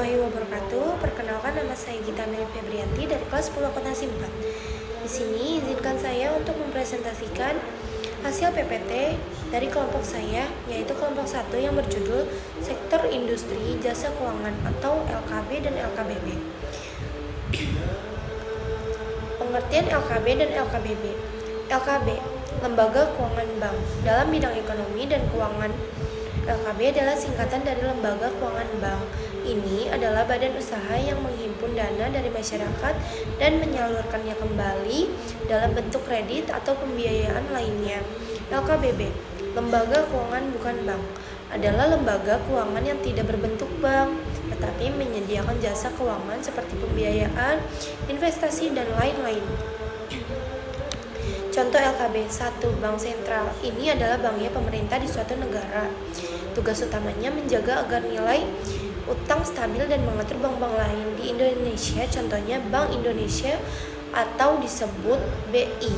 warahmatullahi wabarakatuh. Perkenalkan, nama saya Gita Meli Febrianti dari kelas 10 akuntansi 4. Di sini izinkan saya untuk mempresentasikan hasil PPT dari kelompok saya, yaitu kelompok 1 yang berjudul Sektor Industri Jasa Keuangan atau LKB dan LKBB. Pengertian LKB dan LKBB. LKB, Lembaga Keuangan Bank. Dalam bidang ekonomi dan keuangan, LKB adalah singkatan dari Lembaga Keuangan Bank. Ini adalah badan usaha yang menghimpun dana dari masyarakat dan menyalurkannya kembali dalam bentuk kredit atau pembiayaan lainnya. LKBB, Lembaga Keuangan Bukan Bank, adalah lembaga keuangan yang tidak berbentuk bank, tetapi menyediakan jasa keuangan seperti pembiayaan, investasi, dan lain-lain. Contoh LKB. 1. Bank sentral. Ini adalah banknya pemerintah di suatu negara. Tugas utamanya menjaga agar nilai utang stabil dan mengatur bank-bank lain di Indonesia, contohnya Bank Indonesia atau disebut BI.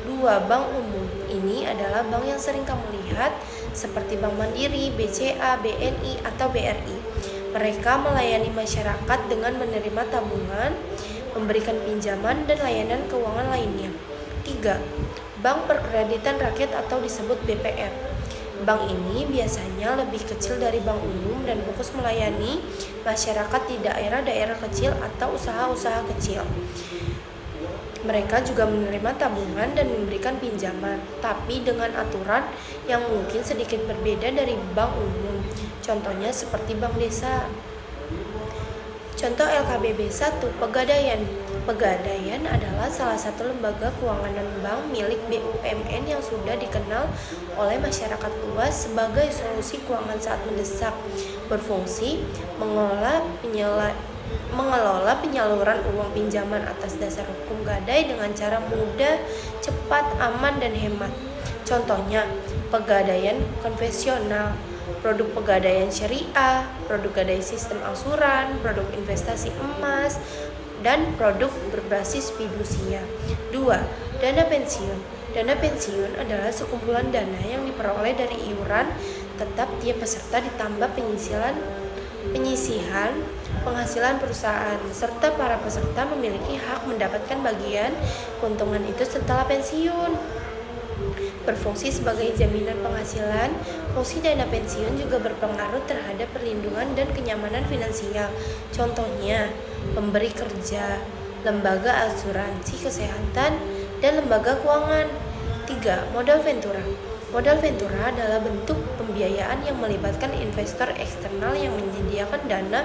2. Bank umum. Ini adalah bank yang sering kamu lihat seperti Bank Mandiri, BCA, BNI, atau BRI. Mereka melayani masyarakat dengan menerima tabungan, memberikan pinjaman, dan layanan keuangan lainnya. 3. Bank Perkreditan Rakyat atau disebut BPR. Bank ini biasanya lebih kecil dari bank umum dan fokus melayani masyarakat di daerah-daerah kecil atau usaha-usaha kecil. Mereka juga menerima tabungan dan memberikan pinjaman, tapi dengan aturan yang mungkin sedikit berbeda dari bank umum. Contohnya seperti bank desa. Contoh LKBB. 1. Pegadaian. Pegadaian adalah salah satu lembaga keuangan dan bank milik BUMN yang sudah dikenal oleh masyarakat luas sebagai solusi keuangan saat mendesak. Berfungsi mengelola penyaluran uang pinjaman atas dasar hukum gadai dengan cara mudah, cepat, aman, dan hemat. Contohnya, pegadaian konvensional, produk pegadaian syariah, produk gadai sistem angsuran, produk investasi emas, dan produk berbasis fidusia. 2. Dana pensiun. Dana pensiun adalah sekumpulan dana yang diperoleh dari iuran tetap tiap peserta ditambah penyisihan penghasilan perusahaan, serta para peserta memiliki hak mendapatkan bagian keuntungan itu setelah pensiun. Berfungsi sebagai jaminan penghasilan, fungsi dana pensiun juga berpengaruh terhadap perlindungan dan kenyamanan finansial. Contohnya, pemberi kerja, lembaga asuransi kesehatan, dan lembaga keuangan. 3. Modal ventura. Modal ventura adalah bentuk pembiayaan yang melibatkan investor eksternal yang menyediakan dana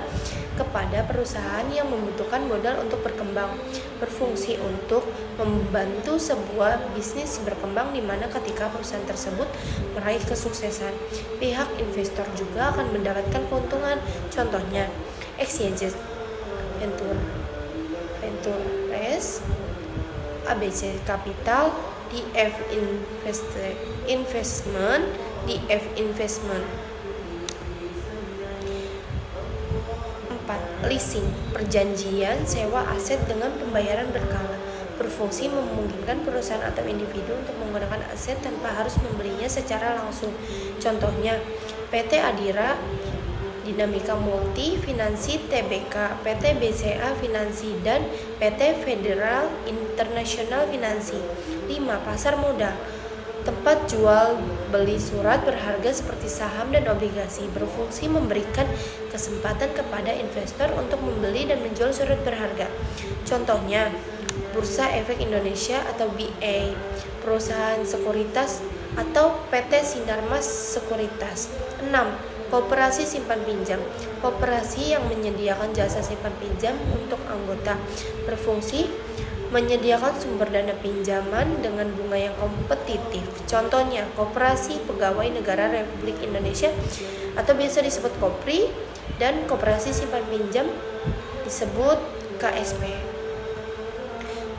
kepada perusahaan yang membutuhkan modal untuk berkembang. Berfungsi untuk membantu sebuah bisnis berkembang di mana ketika perusahaan tersebut meraih kesuksesan, pihak investor juga akan mendapatkan keuntungan. Contohnya, Exchange Ventures, ABC Capital, DF Investment, DF Investment. 4. Leasing, perjanjian sewa aset dengan pembayaran berkala. Berfungsi memungkinkan perusahaan atau individu untuk menggunakan aset tanpa harus membelinya secara langsung. Contohnya, PT Adira Dinamika Multi Finansi Tbk, PT BCA Finansi, dan PT Federal International Finansi. 5. Pasar modal, tempat jual beli surat berharga seperti saham dan obligasi. Berfungsi memberikan kesempatan kepada investor untuk membeli dan menjual surat berharga. Contohnya, Bursa Efek Indonesia atau BA, perusahaan sekuritas, atau PT Sinarmas Sekuritas. 6. Koperasi simpan pinjam, koperasi yang menyediakan jasa simpan pinjam untuk anggota. Berfungsi menyediakan sumber dana pinjaman dengan bunga yang kompetitif. Contohnya, Koperasi Pegawai Negara Republik Indonesia atau biasa disebut KOPRI, dan Koperasi Simpan Pinjam disebut KSP.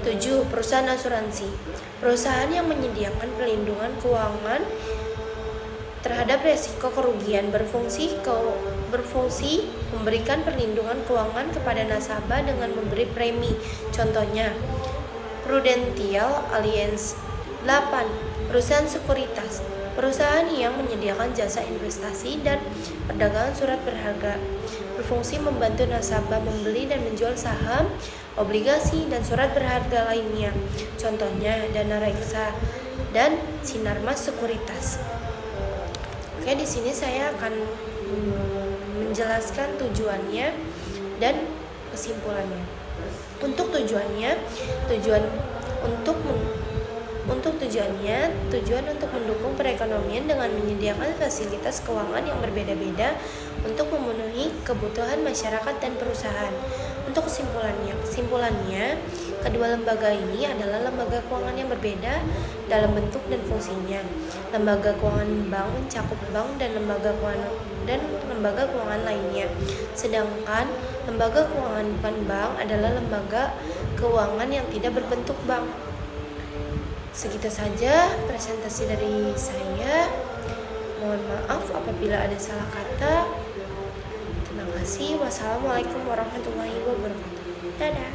7. Perusahaan asuransi, perusahaan yang menyediakan perlindungan keuangan terhadap resiko kerugian. Berfungsi memberikan perlindungan keuangan kepada nasabah dengan memberi premi. Contohnya, Prudential Alliance. 8. Perusahaan sekuritas, Perusahaan yang menyediakan jasa investasi dan perdagangan surat berharga, berfungsi membantu nasabah membeli dan menjual saham, obligasi, dan surat berharga lainnya. Contohnya Dana Reksa dan Sinarmas Sekuritas. Oke, di sini saya akan menjelaskan tujuannya dan kesimpulannya. Untuk tujuannya, tujuan untuk mendukung perekonomian dengan menyediakan fasilitas keuangan yang berbeda-beda untuk memenuhi kebutuhan masyarakat dan perusahaan. Untuk kesimpulannya, kedua lembaga ini adalah lembaga keuangan yang berbeda dalam bentuk dan fungsinya. Lembaga keuangan bank mencakup bank dan lembaga keuangan lainnya. Sedangkan lembaga keuangan bukan bank adalah lembaga keuangan yang tidak berbentuk bank. Segitu saja presentasi dari saya. Mohon maaf apabila ada salah kata. Terima kasih. Wassalamualaikum warahmatullahi wabarakatuh. Dadah.